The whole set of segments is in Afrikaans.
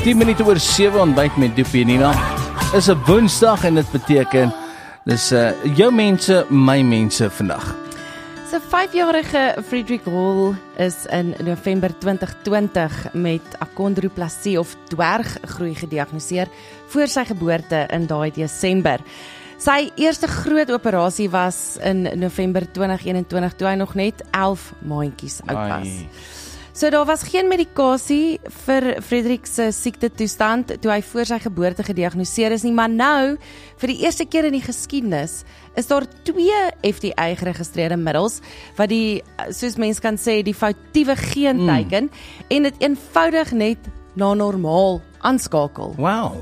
10 minute oor 7 ontbyt met Doopie en Nina. Is 'n Woensdag en dit beteken dis jou mense, my mense vandag. So 5-jarige Frederick Hall is in November 2020 met achondroplasie of dwerggroei gediagnoseer voor sy geboorte in daai Desember. Sy eerste groot operasie was in November 2021 toe hy nog net 11 maandjies oud was. So daar was geen medikasie vir Frederick se siektetoestand toe hy voor sy geboorte gediagnoseer is nie, maar nou, vir die eerste keer in die geskiedenis, is daar 2 FDA geregistreerde middels wat die, soos mens kan sê, die foutiewe geen teiken en dit eenvoudig net na normaal aanskakel. Wow.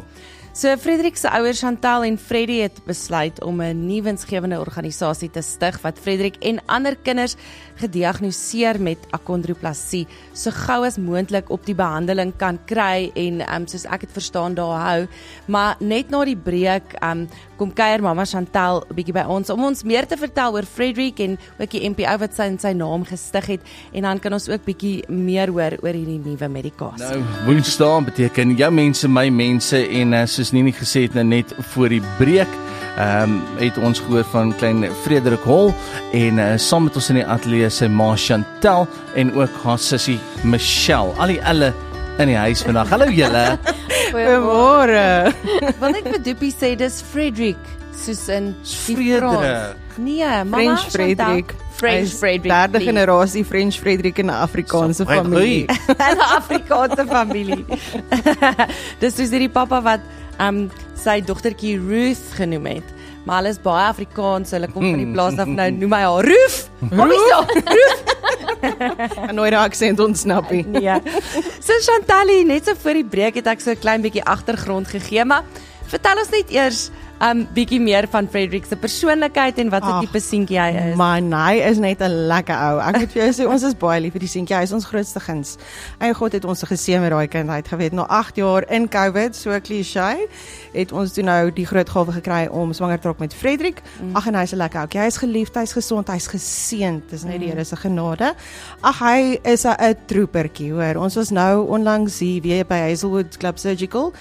So Frederick se ouers Chantal en Freddie het besluit om 'n nuwe winsgewende organisasie te stig wat Frederick en ander kinders gediagnoseer met achondroplasie so gou as moontlik op die behandeling kan kry en soos ek het verstaan daar hou, maar net na die breek kom kuier mamma Chantal 'n bietjie by ons om ons meer te vertel oor Frederick en ook die NPO wat sy in sy naam gestig het en dan kan ons ook bietjie meer hoor oor hierdie nuwe medikasie. Nou, Woensdag beteken jou mense, my mense en soos Nini gesê het net voor die breek het ons gehoor van klein Frederick Hall en saam met ons in die ateljee sy ma Chantal en ook haar sussie Michelle. Al die elle in die huis vandag. Hallo julle. Goeiemôre. Wil ek vir Doopie sê dis Frederick soos in die Frederik. Frans. Nee, mama French Chantal. Frederick. French Frederick. Derde generasie French Frederick in 'n Afrikaanse familie. In 'n Afrikaanse familie. Dis soos hierdie pappa wat sy dogtertjie Ruth genoem het. Maar hulle is baie Afrikaans, hulle kom van die plaas af nou noem hy haar Ruth. Kom hier so. Ruth. En nooit 'n aksent ontsnap nie. Nee. So Chantal, net so voor die breek het ek so 'n klein bietjie agtergrond gegee, maar vertel ons net eers bietjie meer van Frederick se persoonlikheid en wat 'n tipe seentjie hy is. Man, hy is net 'n lekker ou. Ek moet vir jou sê, ons is baie lief vir die seentjie. Hy is ons grootste guns. Eie God het ons geseën met daai kind. Hy het geweet, na 8 jaar in COVID, so kliseë, het ons toe nou die groot gawe gekry om swanger te raak met Frederick. Ag, en hy's 'n lekker ouetjie. Hy is geliefd, hy's gesond, hy's geseënd. Dis net die Here se genade. Ag, hy is 'n troepertjie, hoor. Ons was nou onlangs hier weer by Hazelwood Club Surgical.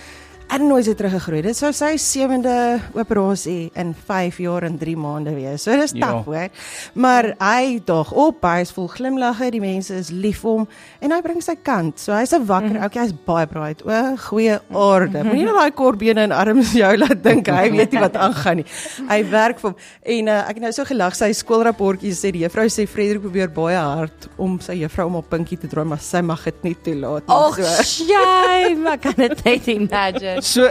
En nooit het teruggegroei. Dit sou sy 7de operasie in 5 jaar en 3 maande wees. So dis taaf, hoor. Maar hy daag op, hy is vol glimlagge, die mense is lief vir hom en hy bring sy kant. So hy's 'n wakker ouetjie, hy's baie bright. O, goeie orde. Moenie nou daai korbene en arms jou laat dink hy weet nie wat aangaan nie. Hy werk vir hom. En ek het nou so gelag, sy skoolrapportjies sê die juffrou sê Frederick probeer baie hard om sy juffrou om op pinkie te draai, maar sy mag dit nie toelaat nie. Och, shame, ek kan dit net imagine. So,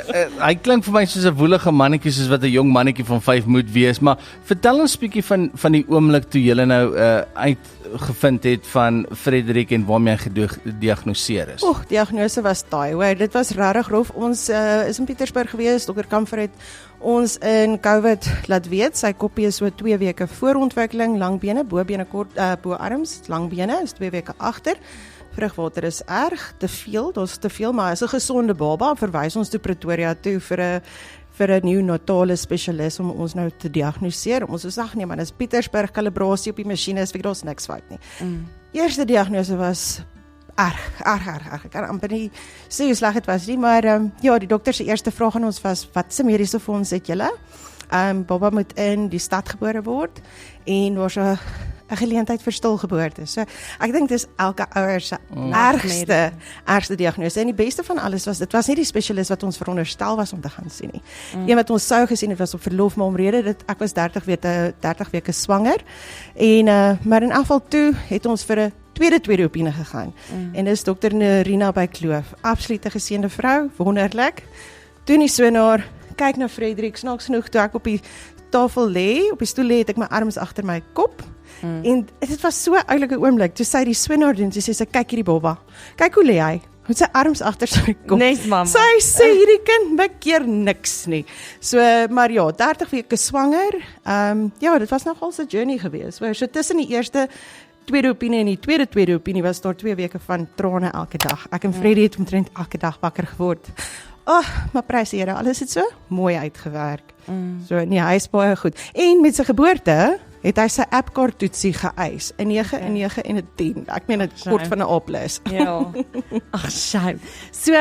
hy klink vir my soos 'n woelige mannetjie, soos wat 'n jong mannetjie van 5 moet wees, maar vertel ons bietjie van die oomblik toe julle nou uitgevind het van Frederick en waarmee hy gediagnoseer is. Diagnose was taai, hoor, dit was regtig rof. Ons is in Pietersburg gewees, Dr. Kamfer het ons in COVID laat weet, sy koppie is so 2 weke voor ontwikkeling, langbene, bobene kort, boarms, langbene, is 2 weke agter. Vrugwater is erg, te veel, daar's te veel, maar is 'n gesonde baba, verwys ons toe Pretoria toe vir 'n neonatale spesialis om ons nou te diagnoseer. Ons sê, ag nee man, dis Pietersburg, kalibrasie op die masjiene, is vir daar's niks fout nie. Eerste diagnose was erg. Ek kan amper nie sê hoe sleg dit was nie, maar ja, die dokter se eerste vraag aan ons was, wat se mediese fonds het julle? Baba moet in die stad gebore word en daar's 'n geleentheid vir stilgeboorte. So ek dink dis elke ouer se ergste diagnose. En die beste van alles was, dit was nie die spesialis wat ons veronderstel was om te gaan sien nie. Een wat ons sou gesien het was op verlof, maar omrede ek was 30 weke swanger. En maar in afval toe het ons vir 'n tweede opinie gegaan. En dis dokter Nerina by Kloof. Absolute geseënde vrou, wonderlik. Doen die sonaar, kyk na Frederick, snaaks genoeg toe ek op die tafel lê, op die stoel lê, het ek my arms agter my kop. En dit was so 'n oulike oomblik. Toe sy die sonaar doen, sy kyk hierdie baba. Kyk hoe lê hy. Met sy arms agter sy kop. Nes mamma. Sy sê hierdie kind bekeer niks nie. So, maar ja, 30 weke swanger. Ja, dit was nogal 'n journey geweest. So tussen die eerste tweede opinie en die tweede opinie was daar 2 weke van trane elke dag. Ek en Freddie het omtrent elke dag wakker geword. Maar prys die Here, alles het so mooi uitgewerk. So nee, hy is baie goed. En met sy geboorte het hy sy APGAR toetsie geëis, 'n 9, 'n 9 en 'n 10. Ek meen dit kort van 'n A+. Ja. Ag, shame. So,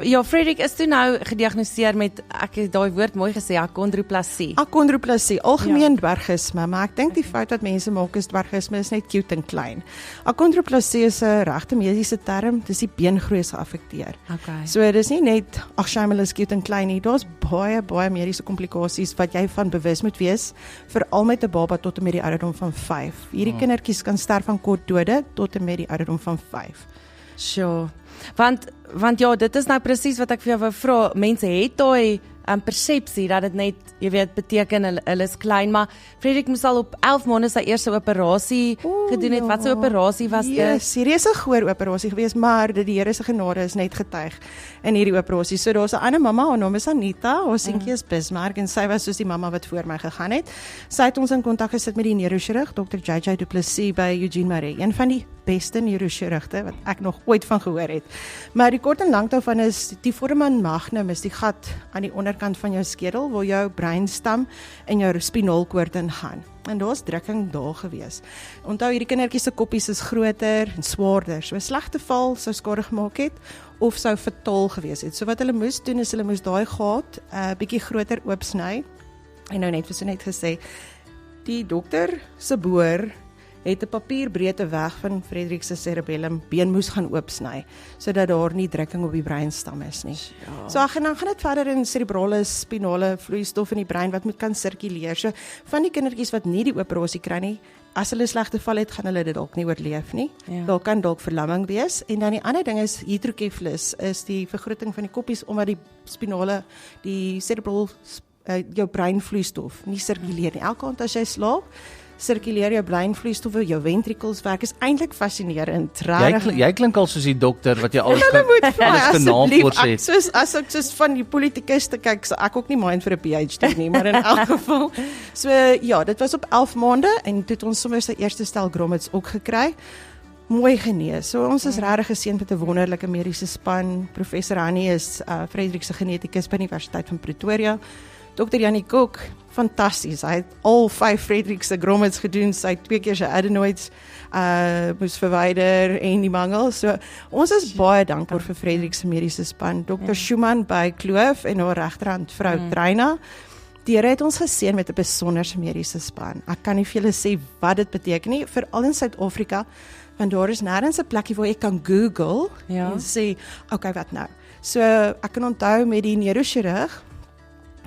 ja, Frederik is toe nou gediagnoseer met, ek het daai woord mooi gesê, achondroplasie. Achondroplasie, algemeen dwergisme, maar ek dink die fout wat mense maak is dwergisme is net cute en klein. Achondroplasie is 'n regte mediese term, dis die beengroei is geaffekteer. Okay. So dis nie net ag shamel is cute en klein nie, daar's baie mediese komplikasies wat jy van bewus moet wees, veral met 'n baba tot en met die ouderdom van 5. Hierdie kindertjies kan sterf van kortdode tot en met die ouderdom van 5. Sure. Want ja, dit is nou presies wat ek vir jou wou vra. Mense het daai persepsie dat dit net, jy weet, beteken hulle is klein, maar Frederik moes al op 11 maande sy eerste operasie gedoen het. Wat 'n operasie was dit? Yes, hierdie is 'n goeie operasie geweest, maar die Here se genade is net getuig in hierdie operasie. So daar's 'n ander mamma, haar naam is Anita, haar seentjie is Bismarck en sy was soos die mamma wat voor my gegaan het. Sy het ons in kontak gesit met die neurochirurg Dr. JJ Du Plessis by Eugene Marais, een van die beste neurochirurgte wat ek nog ooit van gehoor het. Maar die kort en lank daarvan is die foramen magnum is die gat aan die onderkant van jou skedel waar jou breinstam en jou spinalkoord in gaan. En daar's drukking daar gewees. Onthou hierdie kindertjies se koppies is groter en swaarder. So 'n slegte val sou skade gemaak het of sou fataal gewees het. So wat hulle moes doen is hulle moes daai gat 'n bietjie groter oopsny. En nou net vir net gesê, die dokter se boor het 'n papierbreedte weg van Frederik se cerebellum been moes gaan oopsny sodat daar nie drukking op die breinstam is nie. Ja. So ag en dan gaan dit verder in cerebrale spinale vloeistof in die brein wat moet kan sirkuleer. So van die kindertjies wat nie die operasie kry nie, as hulle slegte val het, gaan hulle dit dalk nie oorleef nie. Ja. Daar kan dalk verlamming wees en dan die ander ding is hydrocephalus is die vergroting van die koppies omdat die spinale die cerebral jou breinvloeistof nie sirkuleer nie. Elke aand as jy slaap sirkuleer jou breinvloeistof, jou ventricles werk, is eintlik fascinerend. Jy klink al soos die dokter wat jy alles as ek soos van die politikus te kyk, so ek ook nie mind vir 'n PhD nie, maar in elk geval. So ja, dit was op 11 maande en toe het ons sommer sy eerste stel grommets ook gekry. Mooi genees. So ons is regtig geseënd met 'n wonderlike mediese span. Professor Annie is Frederik se genetikus by die Universiteit van Pretoria. Dr. Jannie Kok, fantasties. Hy het al 5 Frederik se grommets gedoen. Sy het 2 keer sy adenoids moes verwyder en die mangel. So ons is baie dankbaar vir Frederik se mediese span. Dr. Schumann by Kloof en haar regterhand vrou Treina. Die Here het ons geseën met 'n besonderse mediese span. Ek kan nie vir julle sê wat dit beteken nie, veral in Suid-Afrika, want daar is nêrens 'n plekkie waar jy kan Google en sê, okay, wat nou? So ek kan onthou met die neurochirurg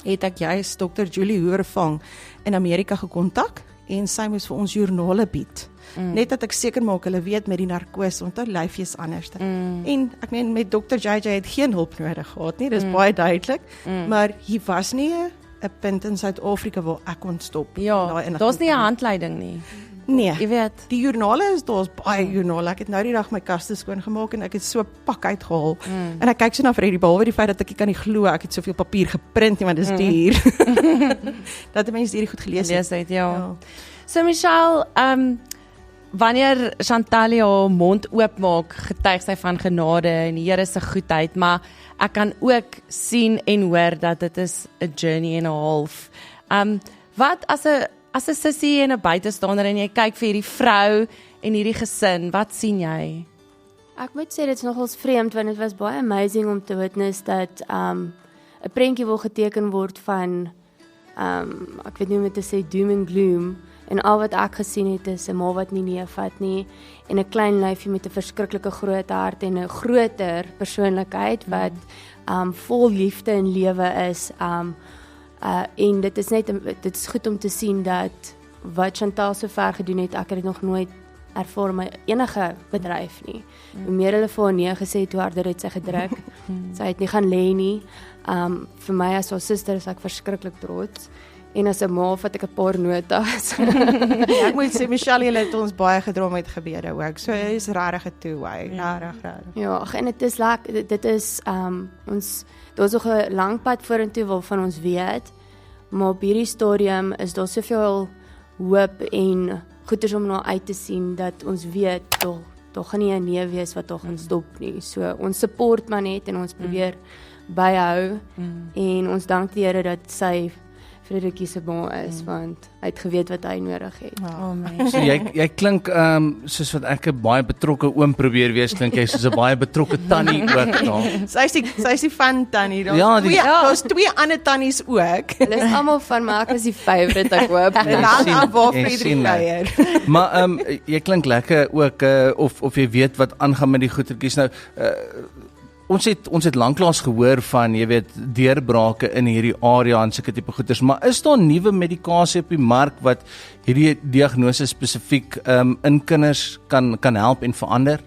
het ek juist Dr. Julie Hoervang in Amerika gekontak en sy moes vir ons joernale bied. Net dat ek seker maak hulle weet met die narkose, onthou lyfie is anders. En ek meen met Dr. JJ het geen hulp nodig gehad nie, dis baie duidelik, maar hier was nie 'n punt in Suid-Afrika waar ek kon stop. Ja, daar's nie 'n handleiding nie. Nee, jy weet, die joernale is daar's baie joernale. Ek het nou die dag my kaste skoon gemaak en ek het so 'n pak uitgehaal. En ek kyk so na Freddie behalwe die feit dat ek kan nie glo ek het soveel papier geprint nie, want dis duur. Dat mense hierdie goed gelees het. Ja. So Michelle, wanneer Chantal haar mond oopmaak, getuig sy van genade en die Here se goedheid, maar ek kan ook sien en hoor dat dit is 'n journey and a half. Wat as 'n sussie en 'n buitestander en jy kyk vir hierdie vrou en hierdie gesin, wat sien jy? Ek moet sê dit is nogals vreemd want dit was baie amazing om te witness dat 'n prentjie wil geteken word van ek weet nie hoe om te sê doom and gloom en al wat ek gesien het is 'n ma wat nie neervat nie en 'n klein lyfie met 'n verskriklike groot hart en 'n groter persoonlikheid wat vol liefde en lewe is. En dit is goed om te sien dat wat Chantal so ver gedoen het, ek het dit nog nooit ervaar my enige bedryf nie. Hoe meer hulle vir haar nee gesê het, hoe harder het sy gedruk. Sy het nie gaan lê nie. Vir my as haar suster is ek verskriklik trots. En as 'n ma vat ek 'n paar notas. Ja, ek moet sê Michelle het ons baie gedra met gebede ook. So is regtig 'n two-way, regtig. Ja, en dit is dit is ons daar's nog 'n lang pad vorentoe waarvan ons weet, maar op hierdie stadium is daar soveel hoop en goeders om na uit te sien dat ons weet daar gaan nie 'n nee wees wat gaan stop nie. So ons support maar net en ons probeer byhou en ons dank die Here dat sy Frederickie se bon is, want hy het geweet wat hy nodig het. Oh my. So jy klink soos wat ek 'n baie betrokke oom probeer wees, klink jy soos 'n baie betrokke tannie ook nou. Sy is die van tannie. Ja, Daar's twee ander tannies ook. Hulle is almal van my, ek is die favourite, ek hoop. En dan sien, af waar jy Frederik sien, kuier. Maar jy klink lekker ook of jy weet wat aangaan met die goetertjies nou. Ons het lanklaas gehoor van, jy weet, deurbrake in hierdie area en sulke tipe goeters, maar is daar nuwe medikasie op die mark wat hierdie diagnose spesifiek in kinders kan help en verander?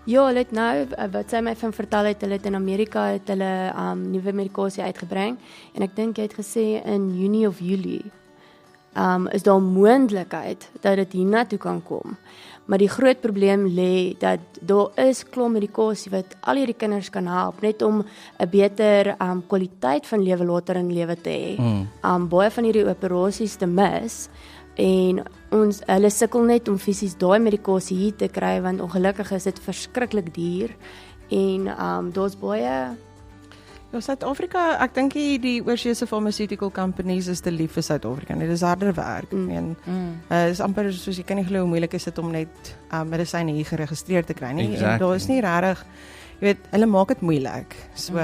Ja, hulle het nou, wat sy my van vertel het, hulle het in Amerika het hulle nuwe medikasie uitgebring, en ek dink jy het gesê in Junie of Julie, is daar moontlikheid dat dit hiernatoe kan kom. Maar die groot probleem lê dat daar is klomp medikasie wat al hierdie kinders kan help, net om 'n beter kwaliteit van lewe later in lewe te hê. Baie van hierdie operasies te mis, en hulle sukkel net om fisies daai medikasie hier te kry, want ongelukkig is dit verskriklik duur, en daar's baie. Ja, Suid-Afrika, ek dink die oorseese pharmaceutical companies is te lief vir Suid-Afrika. Dit is harder werk. Is amper soos jy kan nie glo hoe moeilik is dit om net medisyne hier geregistreer te kry nie. Exactly. En daar is nie regtig, jy weet, hulle maak dit moeilik. So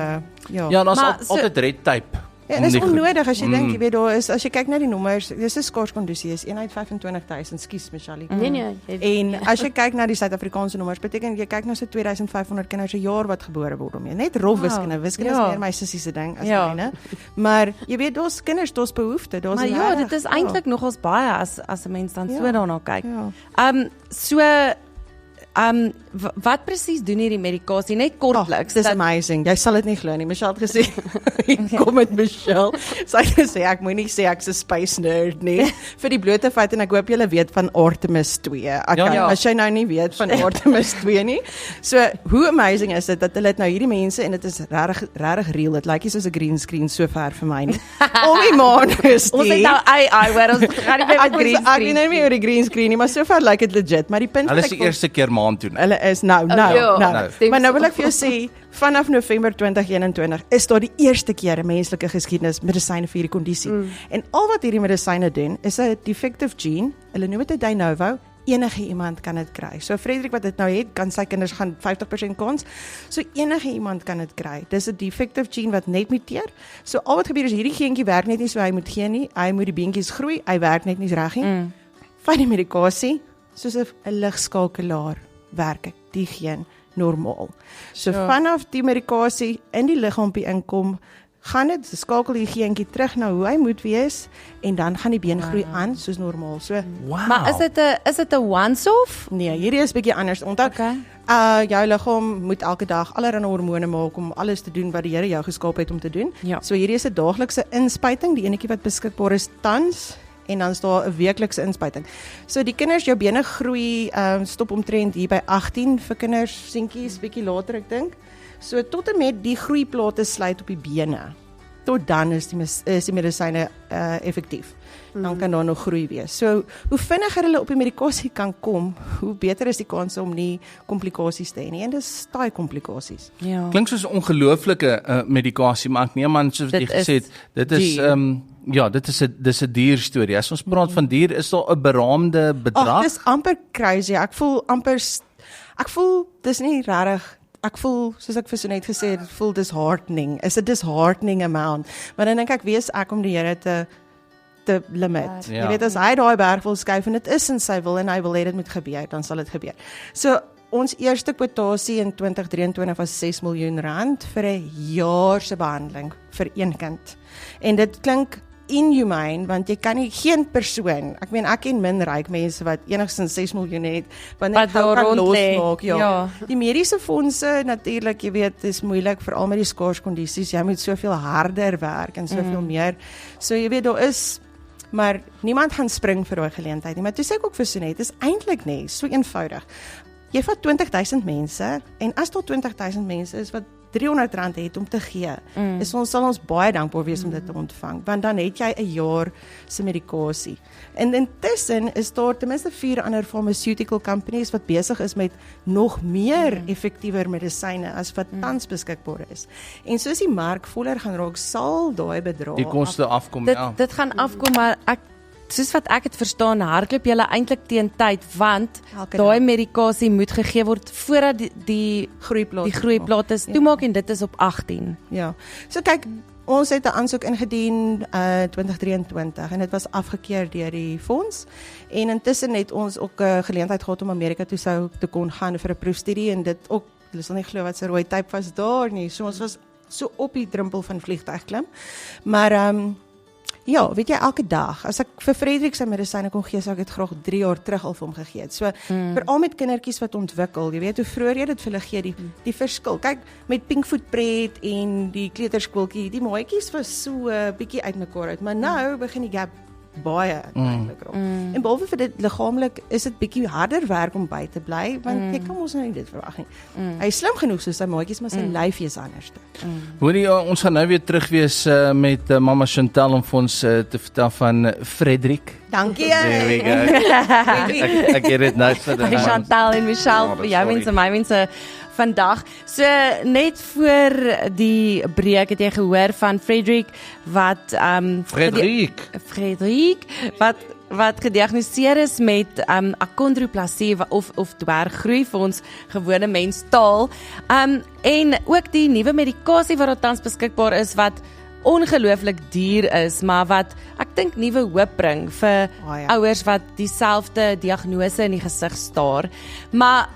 Ja, daar's altyd red tape. Ja, dit is onnodig as jy dink, jy weet, daar is, as jy kyk na die nommers, dis 'n skaars kondisie, is 1 uit 25.000, skus Michelle. Nee. En as jy kyk na die Suid-Afrikaanse nommers, beteken jy kyk na so 2500 kinders 'n jaar wat gebore word om jy. Net rof wiskunde is meer my sussie se ding as myne. Maar jy weet, daar's kinders, daar's behoefte, daar's. Maar ja, dit is eintlik nogals baie as 'n mens dan so daarna kyk. Wat presies doen hierdie medikasie? Net kortliks. Dis amazing. Jy sal dit nie glo nie. Michelle het gesê, kom met Michelle. Sy het gesê ek moenie sê ek's 'n space nerd nie. Vir die blote feit, en ek hoop julle weet van Artemis 2. As jy nou nie weet van Artemis 2 nie. So, hoe amazing is dit dat hulle het nou hierdie mense, en dit is regtig real. Dit lyk nie soos 'n green screen so ver vir my nie. Om die maan is die. Ons het nou AI, waar ons gaan nie met green Ek screen. weet nie oor die green screen nie, maar so ver lyk dit legit. Maar die punt Hulle is die eerste keer maand doen. Hulle is nou. Maar nou wil ek vir jou sê, vanaf November 2021 is daar die eerste keer in menslike geskiedenis medisyne vir hierdie kondisie. En al wat hierdie medisyne doen, is 'n defective gene, hulle noem dit 'n de novo, enige iemand kan dit kry. So Frederik wat dit nou het, kan sy kinders gaan 50% kans. So enige iemand kan dit kry. Dis 'n defective gene wat net muteer. So al wat gebeur is hierdie geentjie werk net nie so hy moet gee nie. Hy moet die beentjies groei, hy werk net nie reg nie. Van die medikasie, soos 'n ligskakelaar werk die geen normaal. So vanaf die medikasie in die liggaampie inkom, gaan dit skakel die geentjie terug na hoe hy moet wees, en dan gaan die been groei aan soos normaal. So Maar is dit 'n once off? nee, hierdie is bietjie anders. Onthou, jou liggaam moet elke dag allerlei hormone maak om alles te doen wat die Here jou geskaap het om te doen. Ja. So hierdie is 'n daaglikse inspuiting, die enetjie wat beskikbaar is tans, en dan is daar 'n weeklikse inspuiting. So die kinders, jou bene groei stop omtrent hier by 18 vir kinders, seentjies bietjie later ek dink. So tot en met die groeiplate sluit op die bene. Tot dan is die medisyne effektief. Dan kan daar nog groei wees. So hoe vinniger hulle op die medikasie kan kom, hoe beter is die kans om nie komplikasies te hê nie. En dis taai komplikasies. Ja. Klink soos 'n ongelooflike medikasie, maar ek neem aan soos jy gesê het, dit is ja, dis 'n duur storie. As ons praat van duur, is daar 'n beraamde bedrag? Dis amper crazy. Ek voel dis nie regtig. Ek voel, soos ek vir so net gesê het, dit voel disheartening. Is 'n disheartening amount. Maar dan dink ek, wees ek om die Here te limit. Ja. Jy weet, as hy daai berg wil skuif en dit is in sy wil en hy wil hê dit moet gebeur, dan sal dit gebeur. So ons eerste kwotasie in 2023 was 6 miljoen rand vir 'n jaar se behandeling vir een kind. En dit klink inhumane, want jy kan nie, geen persoon, ek meen ek ken min ryk mense wat enigstens 6 miljoen het, wat net gou kan losmaak. Ja. Die mediese fondse natuurlik, jy weet, is moeilik veral met die skaars kondisies. Jy moet soveel harder werk en soveel meer. So jy weet, daar is, maar niemand gaan spring vir daai geleentheid nie. Maar toe sê ek ook vir Sonet, is eintlik nie so eenvoudig. Jy vat 20,000 mense, en as daar 20,000 mense is wat R300 het om te gee, sal ons baie dankbaar wees om dit te ontvang, want dan het jy 'n jaar se medikasie. En intussen is daar ten minste 4 ander pharmaceutical companies wat besig is met nog meer effektiewer medisyne as wat tans beskikbaar is. En soos die mark voller gaan raak, sal daai bedrag Die koste afkom, Dit gaan afkom, maar soos wat ek het verstaan, hardloop julle eintlik teen tyd, want Elke daai dag. medikasie moet gegee word voordat die groeiplaat. groeiplaat is toemaak en dit is op 18. Ja. So kyk, ons het 'n aansoek ingedien 2023 en dit was afgekeur deur die fonds. En intussen het ons ook 'n geleentheid gehad om Amerika toe sou te kon gaan vir 'n proefstudie en dit ook, hulle sal nie glo wat se rooi type was daar nie. So ons was so op die drempel van vliegtuig klim. Maar ja, weet jy, elke dag, as ek vir Frederik sy medisyne kon gee, sou ek dit graag 3 jaar terug al vir hom gegee het. So, veral met kindertjies wat ontwikkel, jy weet, hoe vroeër jy dit vir hulle gee, die verskil. Kyk, met Pinkfoot Pret en die kleuterskooltjie, die maatjies was so bietjie uit mekaar uit, maar nou begin die gap baie eintlik raak. En behalwe vir dit, liggaamlik is dit bietjie harder werk om by te bly, want jy kan mos nou nie dit verwag nie. Hy is slim genoeg soos sy maatjies, maar sy lyfie is anders. Hoorie, ons gaan nou weer terug wees met Mama Chantal om vir ons te vertel van Frederik. Dankie. There we go. Ek het dit nou vir By Chantal en Michelle, vir jou mense, my mense vandag. So net voor die breek het jy gehoor van Frederik wat Frederik wat gediagnoseer is met achondroplasie of dwerggroei vir ons gewone menstaal. En ook die nuwe medikasie wat tans beskikbaar is wat ongelooflik duur is, maar wat ek dink nuwe hoop bring vir ouers wat dieselfde diagnose in die gesig staar. Maar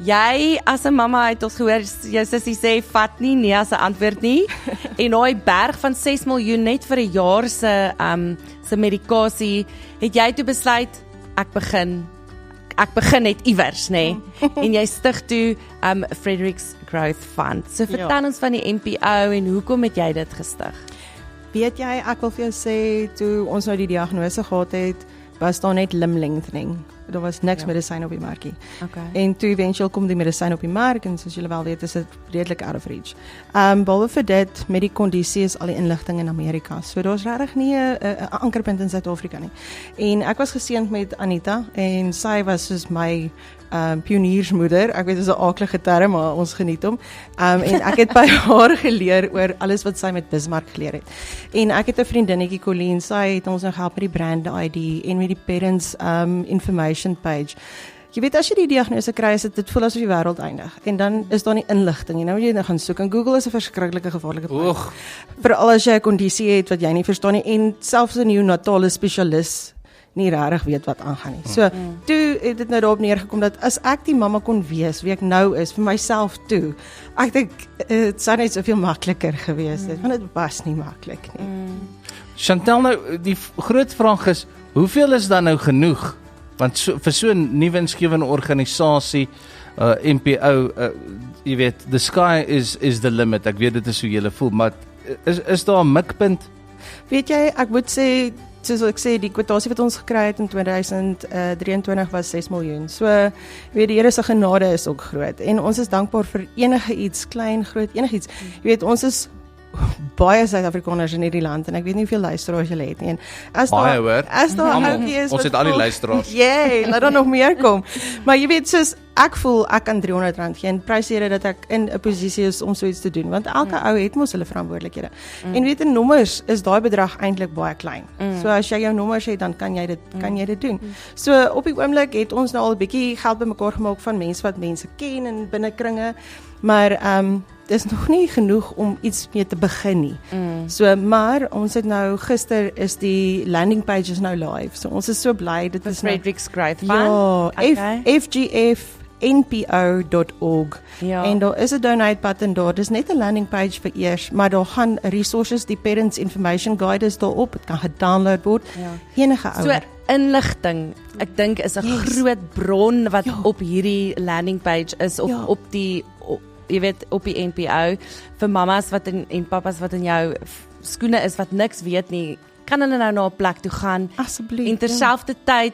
jy as 'n mamma het ons gehoor, jou sussie sê vat nie nee as 'n antwoord nie. En daai berg van 6 miljoen net vir 'n jaar se medikasie, het jy toe besluit ek begin net iewers, nê? En jy stig toe Frederik's Growth Fund. So vertel ons van die NPO en hoekom het jy dit gestig? Weet jy, ek wil vir jou sê, toe ons nou die diagnose gehad het, was daar net limb lengthening. Daar was niks medisyne op die markie. Okay. En toe eventueel kom die medisyne op die mark en soos julle wel weet, is dit redelik out of reach. Behalwe vir dit, met die kondisie is al die inligting in Amerika. So daar's regtig nie 'n ankerpunt in Suid-Afrika nie. En ek was geseënd met Anita en sy was soos my pioniersmoeder. Ek weet dit is 'n aaklige term, maar ons geniet hom. En ek het by haar geleer oor alles wat sy met Bismarck geleer het. En ek het 'n vriendinnetjie, Colleen, sy het ons nou gehelp met die brand ID en met die parents information page. Jy weet, as jy die diagnose kry, is dit voel asof die wêreld eindig. En dan is daar nie inligting nie. Nou moet jy nou gaan soek. En Google is 'n verskriklike gevaarlike plek. Veral as jy 'n kondisie het wat jy nie verstaan nie en selfs 'n neonatale spesialis nie regtig weet wat aangaan nie. So, toe het dit nou daarop neergekom dat as ek die mamma kon wees wie ek nou is vir myself toe, ek dink dit sou net soveel makliker gewees het, want dit was nie maklik nie. Chantal, nou die groot vraag is, hoeveel is dan nou genoeg? Want vir so 'n nuwe insgewende organisasie, NPO, jy weet, the sky is the limit. Ek weet dit is hoe jy voel, maar is daar 'n mikpunt? Weet jy, ek moet sê, soos ek sê, die kwotasie wat ons gekry het in 2023 was 6 miljoen. So, weet die Here se genade is ook groot en ons is dankbaar vir enige iets, klein, groot, enigiets. Jy weet, ons is baie Suid-Afrikaners in hierdie land en ek weet nie hoeveel luisteraars julle het nie. En as daar ouetjie is, ons het al die luisteraars. Jee, laat dan nog meer kom. Maar jy weet, soos ek voel ek kan R300 gee en prys Here dat ek in 'n posisie is om so iets te doen, want elke ou het mos hulle verantwoordelikhede. En weet in nommers is daai bedrag eintlik baie klein. So as jy jou nommers het, dan kan jy dit doen. So op die oomblik het ons nou al 'n bietjie geld bymekaar gemaak van mense wat mense ken in binnekringe, maar dis nog nie genoeg om iets mee te begin nie. So, maar ons het nou gister is die landing pages nou live. So ons is so bly dit is Frederik's Growth Fund. Ja, fgf.npo.org. Ja. En daar is 'n donate button daar. Dis net 'n landing page vir eers, maar daar gaan resources, die parents information guide is daarop. Dit kan gedownload word. Enige ouer. So inligting, ek dink is 'n groot bron wat op hierdie landing page is of op die jy weet op die NPO vir mamas wat en papas wat in jou skoene is wat niks weet nie, kan hulle nou na 'n plek toe gaan. Asseblief. En terselfdertyd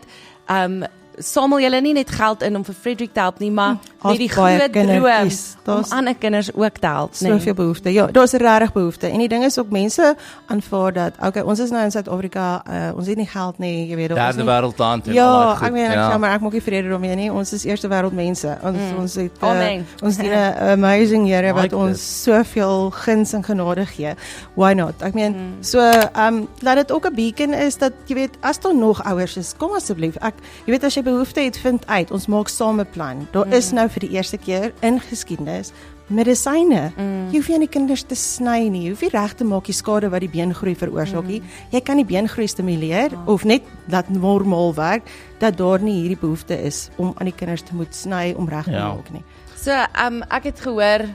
samel julle nie net geld in om vir Frederick te help nie, maar met die baie groot droom kindertjies. om Daar's ander kinders ook te help, soveel behoefte. Ja, daar's regtig behoefte. En die ding is ook mense aanvaar dat okay, ons is nou in Suid-Afrika, ons het nie geld nie, jy weet, Derde wêreldland en ja, al daai goed. ek meen ek maar ek maak nie vrede daarmee nie. Ons is eerste wêreld mense. Ons het Amen. ons dien 'n amazing Here wat Like ons soveel guns en genade gee. Why not? Ek meen so laat dit ook 'n beacon is dat jy weet as daar nog ouers is, kom asseblief. Jy weet as jy behoefte het, vind uit. Ons maak same plan. Daar is nou vir die eerste keer in geskiedenis medisyne. Jy hoef nie kinders te sny nie. Jy hoef nie reg te maak die skade wat die beengroei veroorsaak nie. Jy kan die beengroei stimuleer of net laat normaal werk dat daar nie hierdie behoefte is om aan die kinders te moet sny om reg te maak nie. So, ek het gehoor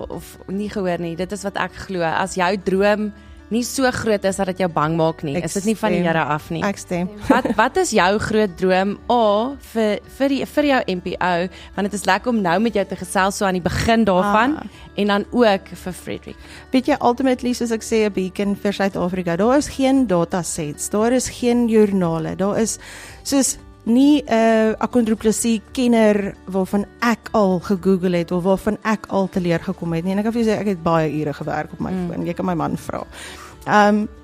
of nie gehoor nie. Dit is wat ek glo. As jou droom nie so groot is dat dit jou bang maak nie, is dit nie van die Here af nie. Ek stem. Wat is jou groot droom vir jou MPO, want dit is lekker om nou met jou te gesels so aan die begin daarvan en dan ook vir Frederick. Weet jy, ultimately soos ek sê 'n beacon vir Suid-Afrika. Daar is geen datasets, daar is geen joernale. Daar is soos nie 'n akondroplasie kenner waarvan ek al gegoogel het of waarvan ek al te leer gekom het nie. En ek kan vir jou sê ek het baie ure gewerk op my foon. Jy kan my man vra.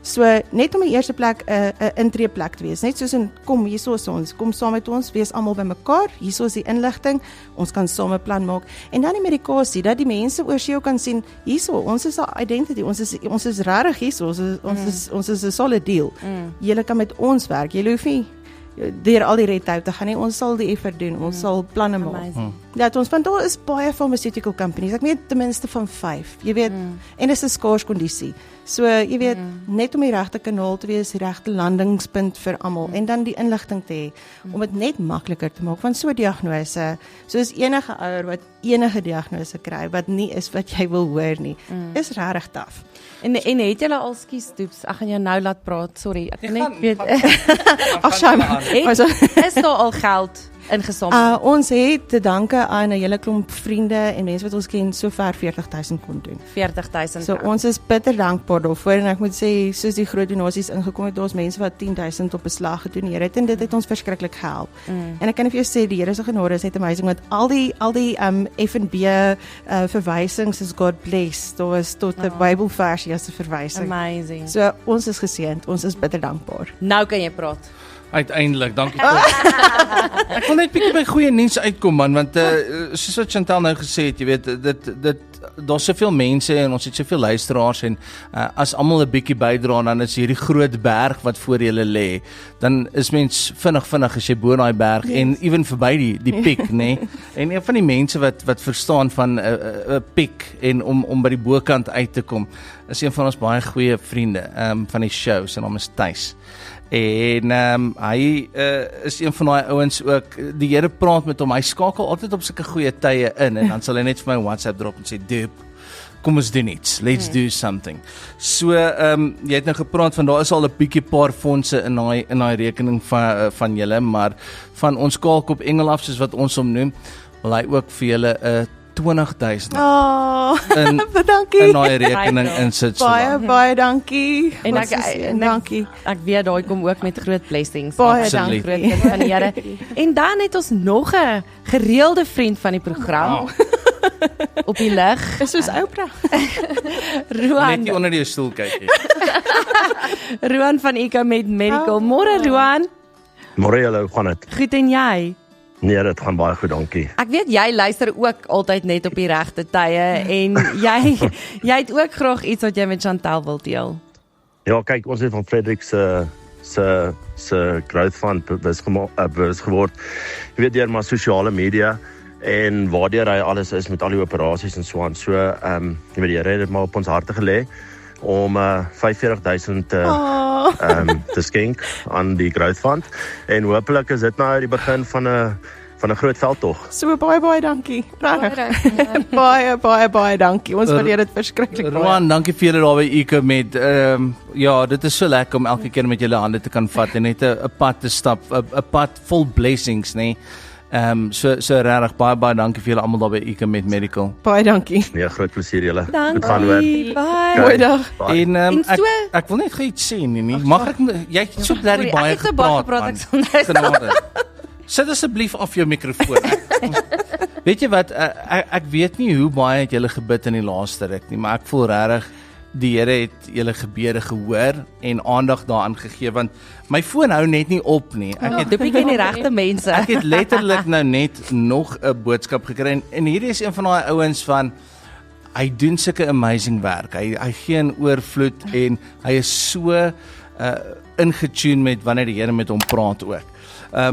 So net om die eerste plek 'n intreeplek te wees. Net soos in kom hierso is ons, kom saam met ons, wees almal bymekaar. Hierso is die inligting. Ons kan saam 'n plan maak. En dan die medikasie, dat die mense oor see kan sien, hierso, ons is 'n identity. Ons is regtig hierso. Ons is 'n solid deal. Julle kan met ons werk. Julle hoef nie deur al die red tape te gaan nie. Ons sal die effort doen. Ons sal planne maak. Dat ons want daar is baie pharmaceutical companies. Ek weet ten minste van 5. Jy weet, en dit is 'n skaars kondisie. So, jy weet, net om die regte kanaal te wees, die regte landingspunt vir almal en dan die inligting te hê om dit net makliker te maak. Want so 'n diagnose, soos enige ouer wat enige diagnose kry wat nie is wat jy wil hoor nie, is regtig taaf. En het julle al skistoeps? Ek gaan jou nou laat praat. Sorry, ek net weet. Ag, Sham. Is daar al geld ingesamel? Ons het te danke aan 'n hele klomp vriende en mense wat ons ken sover 40,000 kon doen. 40,000. So ons is bitter dankbaar daarvoor en ek moet sê soos die groot donasies ingekom het, daar's mense wat 10,000 op beslag gedoneer het en dit het ons verskriklik gehelp. En ek kan vir jou sê die Here se genade is net amazing want al die F&B verwysings is God bless. Daar is tot 'n Bybelversie as 'n verwysing. Amazing. So ons is geseënd, ons is bitter dankbaar. Nou kan jy praat. Uiteindelik, dankie. Ek wil net bietjie by goeie nuus uitkom man, want soos wat Chantal nou gesê het, jy weet, dit daar's soveel mense en ons het soveel luisteraars en as almal 'n bietjie bydra dan is hierdie groot berg wat voor julle lê, dan is mens vinnig as jy bo daai berg en ewen verby die piek, nê. Nee? En een van die mense wat verstaan van 'n piek en om by die bokant uit te kom, is een van ons baie goeie vriende van die show, sy naam is Thys. En hy is een van daai ouens ook, die Here praat met hom, hy skakel altyd op sulke goeie tye in en dan sal hy net vir my WhatsApp drop en sê, "Dude, kom ons doen iets, let's do something." So, jy het nou gepraat van, daar is al 'n bietjie paar fondse in daai rekening van julle, maar van ons Kaalkop Engel af, soos wat ons hom noem, wil hy ook vir julle 20,000 dankie. in daai rekening insit. Baie dankie. En dankie. Ek weet daai kom ook met groot blessings. Baie Absoluut. dankie. Groot van die Here. En dan het ons nog 'n gereelde vriend van die program op die lig. Is soos Oprah. Net nie onder die stoel kyk nie. Roan van Eco Med Medical. Môre Roan. Môre julle, hoe gaan dit? Goed en jy? Nee, dit gaan baie goed, dankie. Ek weet jy luister ook altyd net op die regte tye en jy het ook graag iets wat jy met Chantal wil deel. Ja, kyk, ons het van Frederick se growth fund bewus geword. Jy weet deur maar sosiale media en waardeur hy alles is met al die operasies en so aan. So, jy weet die Here het dit maar op ons harte gelê om 45,000 te skenk aan die growth fund en hopelik is dit nou die begin van 'n groot veldtog. So baie dankie. Regtig. Baie dankie. Ons waardeer dit verskriklik baie. Roan, dankie vir julle daar by Eco Med. Ja, dit is so lekker om elke keer met julle hande te kan vat en net 'n pad te stap, 'n pad vol blessings, nê. So regtig baie dankie vir julle almal daar by Eco Med Medical. Baie dankie. Nee, groot plesier julle. Dankie. Goed gaan hoor. Bye. Goeie dag. Bye. En so, ek wil net gou iets sê nie. Mag ek jy het so bly baie Ek het so baie gepraat. gepraat, ek sal nou Genade. Sit asseblief af jou mikrofoon. Weet jy wat, ek weet nie hoe baie het julle gebid in die laaste ruk nie, maar ek voel regtig die Here het julle gebede gehoor en aandag daaraan gegee, want my foon hou net nie op nie. Ek het die regte mense. Ek het letterlik nou net nog 'n boodskap gekry en hierdie is een van daai ouens van hy doen sulke amazing werk. Hy gee in oorvloed en hy is so ingetune met wanneer die Here met hom praat ook.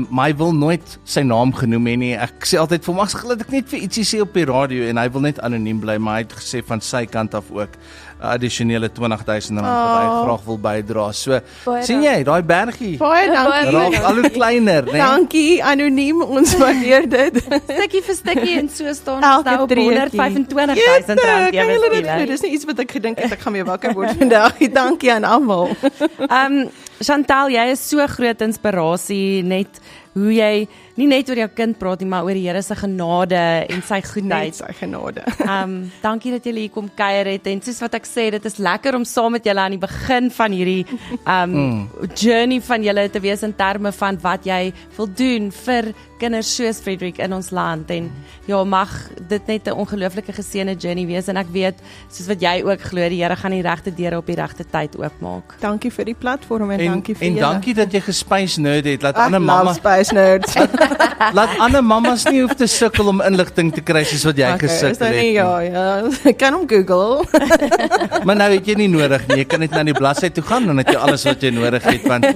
Maar hy wil nooit sy naam genoem hê nie. Ek sê altyd vir hom, as ek net vir ietsie sê op die radio en hy wil net anoniem bly, maar hy het gesê van sy kant af ook addisionele R20,000 wat hy graag wil bydra. So, sien jy, daai bergie Baie dankie. raak al hoe kleiner, né? Dankie, anoniem, ons waardeer dit. Stukkie vir stukkie en so staan ons Elke nou op treetjie. R125,000 Kan julle dit ewe doen? Dis nie iets wat ek gedink het ek gaan weer wakker word vandag. Dankie aan almal. Chantal, jy is so groot inspirasie, net hoe jy nie net oor jou kind praat nie, maar oor die Here se genade en sy Net goedheid. sy genade. Dankie dat julle hier kom kuier het en soos wat ek sê, dit is lekker om saam met julle aan die begin van hierdie journey van julle te wees in terme van wat jy wil doen vir kinders soos Frederick in ons land en ja, mag dit net 'n ongelooflike geseënde journey wees en ek weet, soos wat jy ook glo, die Here gaan die regte deure op die regte tyd oopmaak. Dankie vir die platform en dankie vir En julle. dankie dat jy gespice nerd het, laat Ek ander love Spice Nerds. laat ander mammas nie hoef te sukkel om inligting te kry soos wat jy Okay, is gesukkel dit nie? het. Ja. Ek kan hom Google. Maar nou het jy nie nodig nie. Jy kan net na die bladsy toe gaan en dan het jy alles wat jy nodig het want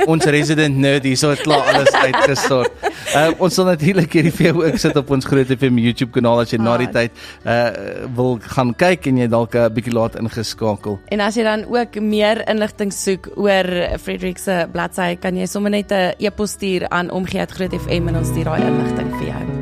ons resident nerd hier so het klaar alles uitgesort. Ons sal natuurlik hierdie vir jou ook sit op ons Groot FM YouTube kanaal as jy na die tyd wil gaan kyk en jy dalk 'n bietjie laat ingeskakel. En as jy dan ook meer inligting soek oor Frederick se bladsy, kan jy sommer net 'n e-pos stuur aan omgee@grootfm en ons stuur daai inligting vir jou.